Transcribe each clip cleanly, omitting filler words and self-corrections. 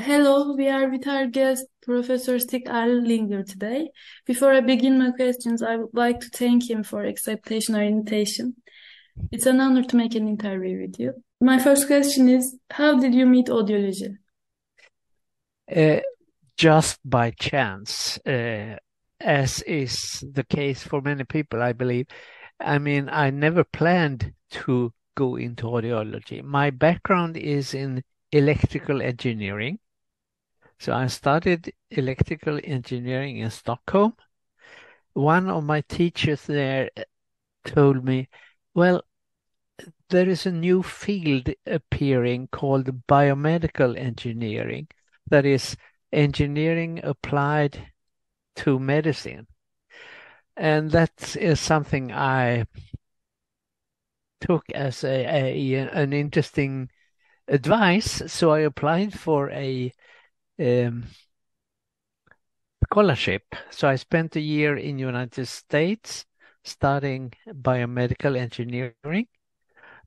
Hello, we are with our guest, Professor Stig Arlinger today. Before I begin my questions, I would like to thank him for accepting our invitation. It's an honor to make an interview with you. My first question is, how did you meet audiology? Just by chance, as is the case for many people, I believe. I mean, I never planned to go into audiology. My background is in electrical engineering. So I studied electrical engineering in Stockholm. One of my teachers there told me, well, there is a new field appearing called biomedical engineering. That is engineering applied to medicine. And that is something I took as an interesting advice. So I applied for a scholarship. So I spent a year in the United States studying biomedical engineering.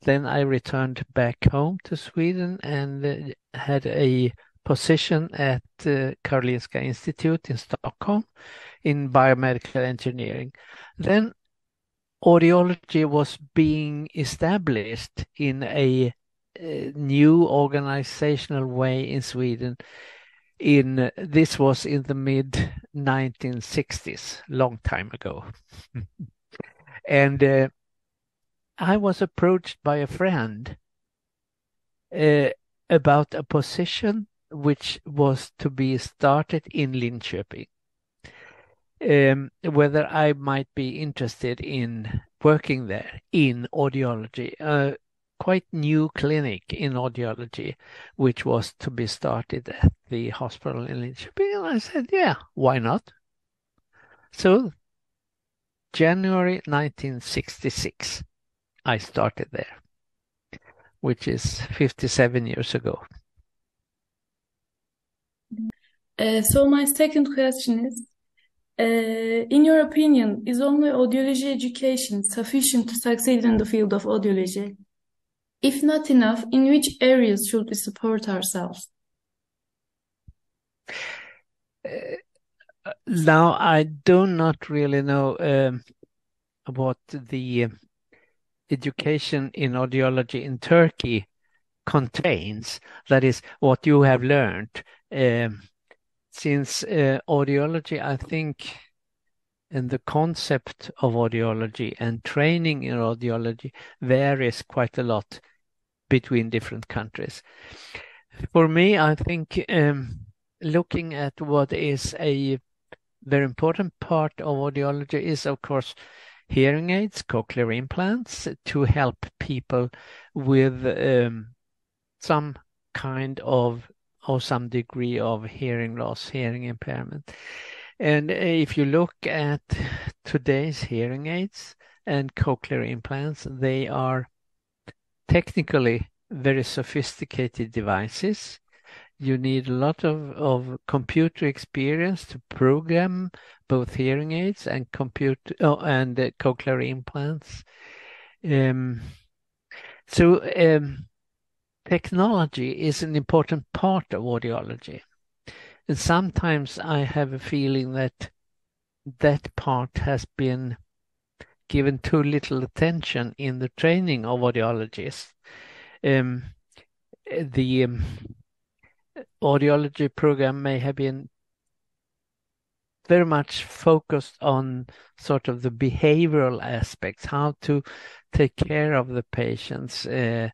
Then I returned back home to Sweden and had a position at Karolinska Institute in Stockholm in biomedical engineering. Then audiology was being established in a new organizational way in Sweden. This was in the mid 1960s, long time ago. And I was approached by a friend about a position which was to be started in Linköping. Whether I might be interested in working there in audiology, a quite new clinic in audiology, which was to be started at the hospital in Linköping. And I said, yeah, why not? So January 1966, I started there, which is 57 years ago. So my second question is, in your opinion, is only audiology education sufficient to succeed in the field of audiology? If not enough, in which areas should we support ourselves? Now, I do not really know what the education in audiology in Turkey contains. That is what you have learned. Since audiology, I think, and the concept of audiology and training in audiology varies quite a lot between different countries. For me, I think looking at what is a very important part of audiology is, of course, hearing aids, cochlear implants, to help people with some kind of or some degree of hearing loss, hearing impairment. And if you look at today's hearing aids and cochlear implants, they are technically very sophisticated devices. You need a lot of computer experience to program both hearing aids and cochlear implants. Technology is an important part of audiology. And sometimes I have a feeling that that part has been given too little attention in the training of audiologists. The audiology program may have been very much focused on sort of the behavioral aspects, how to take care of the patients and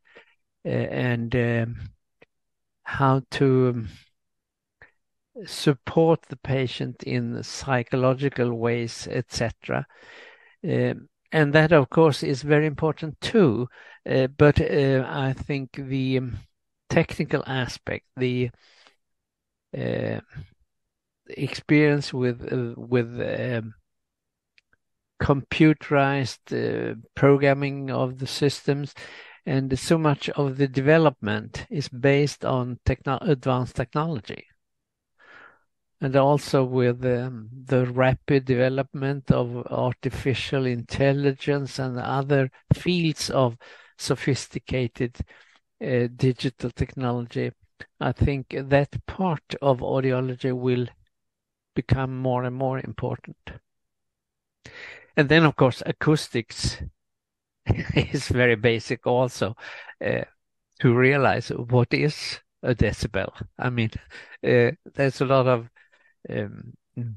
how to support the patient in psychological ways, etc. And that, of course, is very important too. But I think the technical aspect, the experience with computerized programming of the systems, and so much of the development is based on advanced technology. And also with the rapid development of artificial intelligence and other fields of sophisticated digital technology, I think that part of audiology will become more and more important. And then, of course, acoustics is very basic also, to realize what is a decibel. I mean, there's a lot of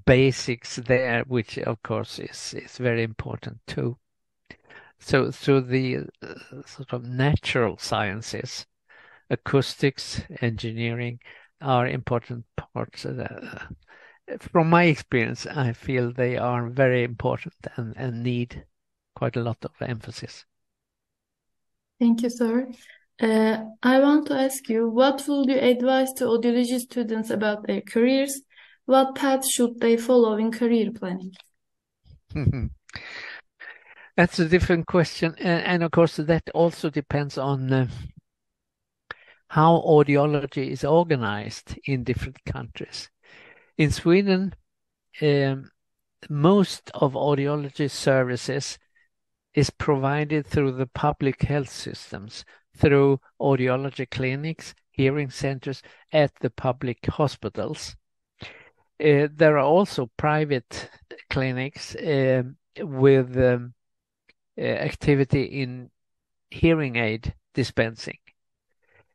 basics there, which of course is very important too. So the sort of natural sciences, acoustics, engineering, are important parts of that. From my experience, I feel they are very important and need quite a lot of emphasis. Thank you, sir. I want to ask you, what would you advise to audiology students about their careers? What path should they follow in career planning? That's a different question. And of course, that also depends on how audiology is organized in different countries. In Sweden, most of audiology services is provided through the public health systems, through audiology clinics, hearing centers at the public hospitals. There are also private clinics with activity in hearing aid dispensing.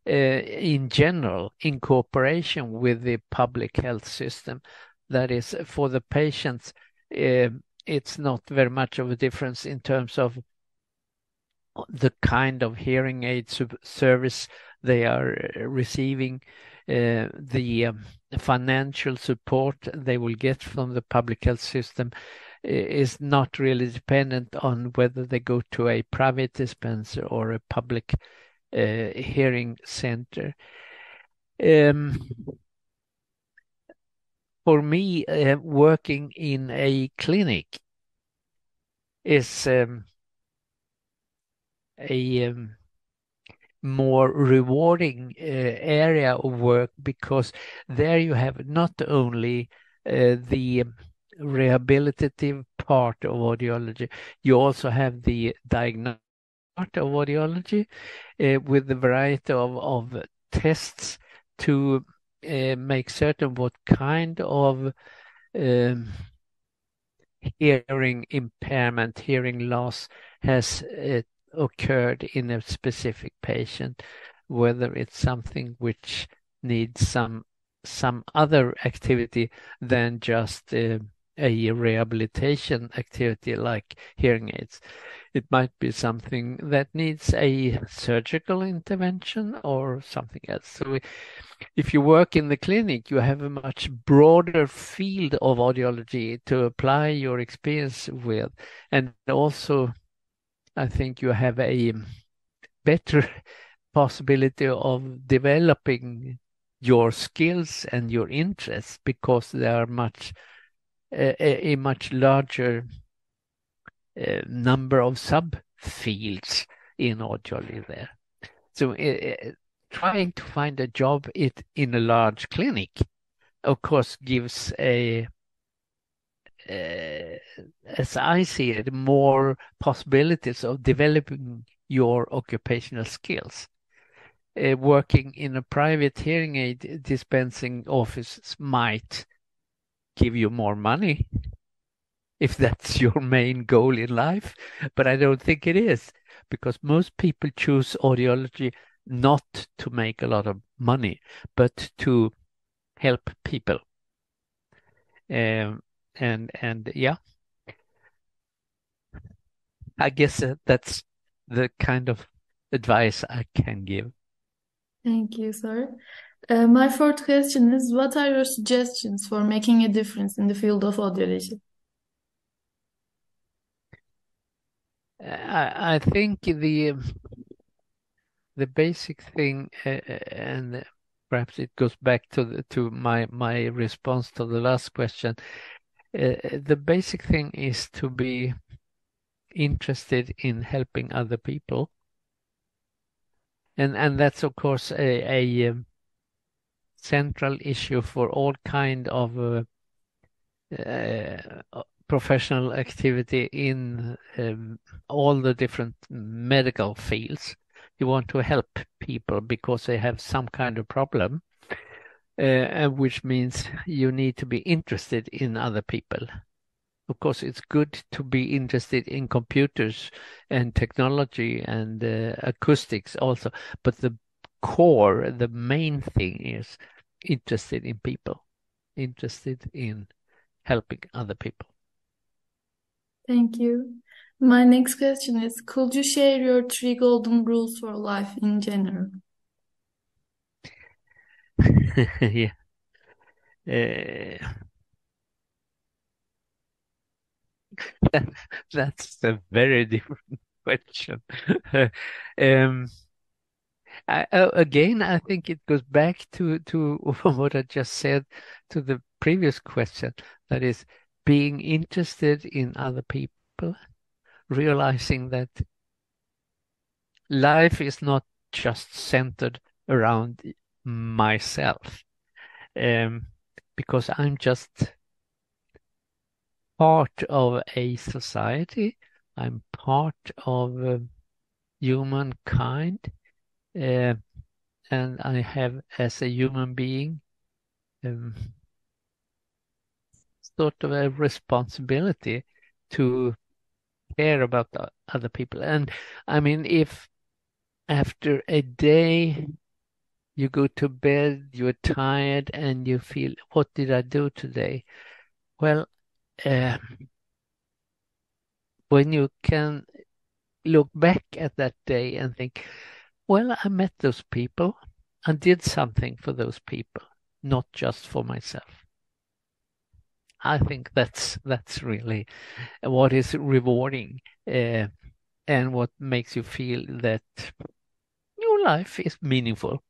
In general, in cooperation with the public health system. That is, for the patients, it's not very much of a difference in terms of the kind of hearing aid service they are receiving, the financial support they will get from the public health system is not really dependent on whether they go to a private dispenser or a public hearing center. For me, working in a clinic is a more rewarding area of work, because there you have not only the rehabilitative part of audiology, you also have the diagnostic part of audiology with the variety of tests to make certain what kind of hearing impairment, hearing loss has occurred in a specific patient, whether it's something which needs some other activity than just a rehabilitation activity like hearing aids. It might be something that needs a surgical intervention or something else. So if you work in the clinic, you have a much broader field of audiology to apply your experience with. And also, I think you have a better possibility of developing your skills and your interests, because there are a much larger number of subfields in audiology there. So trying to find a job in a large clinic, of course, gives as I see it, more possibilities of developing your occupational skills. Working in a private hearing aid dispensing office might give you more money if that's your main goal in life, but I don't think it is, because most people choose audiology not to make a lot of money, but to help people. And yeah, I guess that's the kind of advice I can give. Thank you, sir. My fourth question is, what are your suggestions for making a difference in the field of audiology? I think the basic thing, and perhaps it goes back to my response to the last question. The basic thing is to be interested in helping other people, and that's of course a central issue for all kind of professional activity in all the different medical fields. You want to help people because they have some kind of problem, which means you need to be interested in other people. Of course, it's good to be interested in computers and technology and acoustics also, but the core, the main thing is interested in people, interested in helping other people. Thank you. My next question is, could you share your 3 golden rules for life in general? Yeah. That's a very different question. Again, I think it goes back to what I just said to the previous question. That is, being interested in other people, realizing that life is not just centered around myself, because I'm just part of a society. I'm part of humankind, and I have, as a human being, sort of a responsibility to care about other people. And I mean, if after a day you go to bed, you're tired, and you feel, what did I do today? Well, when you can look back at that day and think, well, I met those people and did something for those people, not just for myself. I think that's really what is rewarding, and what makes you feel that your life is meaningful.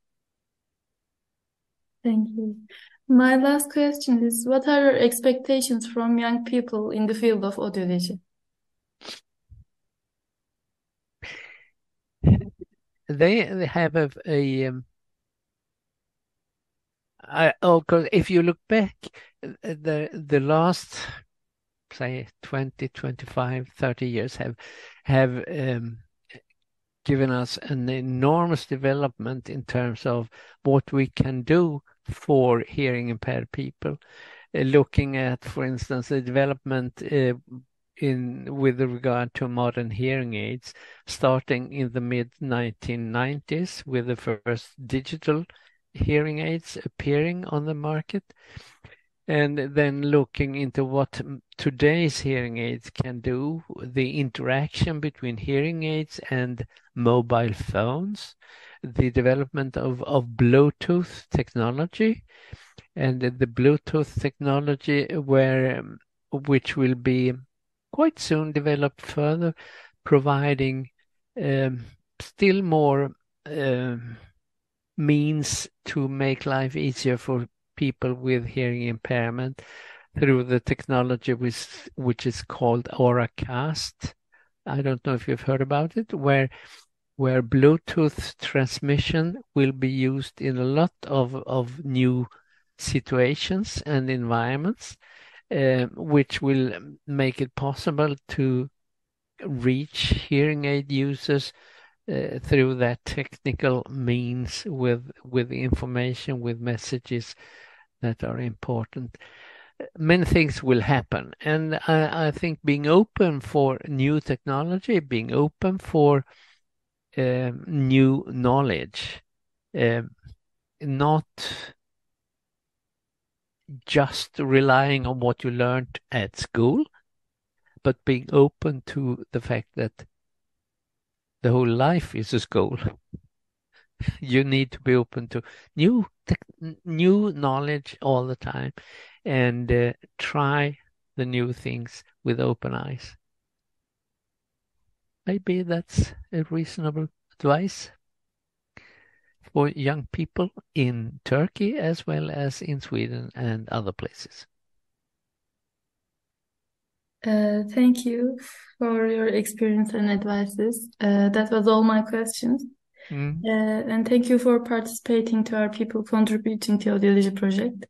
Thank you. My last question is, what are your expectations from young people in the field of audiology? They have of course, if you look back, the last, say, 20, 25, 30 years have given us an enormous development in terms of what we can do for hearing impaired people. Looking at, for instance, the development with regard to modern hearing aids, starting in the mid-1990s with the first digital hearing aids appearing on the market, and then looking into what today's hearing aids can do, the interaction between hearing aids and mobile phones, the development of Bluetooth technology, and the Bluetooth technology which will be quite soon developed further, providing still more means to make life easier for people with hearing impairment through the technology which is called Auracast. I don't know if you've heard about it, where Bluetooth transmission will be used in a lot of new situations and environments, which will make it possible to reach hearing aid users through that technical means with information, with messages that are important. Many things will happen, and I think being open for new technology, being open for new knowledge, not just relying on what you learned at school, but being open to the fact that the whole life is a school. You need to be open to new knowledge all the time, and try the new things with open eyes. Maybe that's a reasonable advice for young people in Turkey as well as in Sweden and other places. Thank you for your experience and advices. That was all my questions. And thank you for participating to our People Contributing to Audiology project.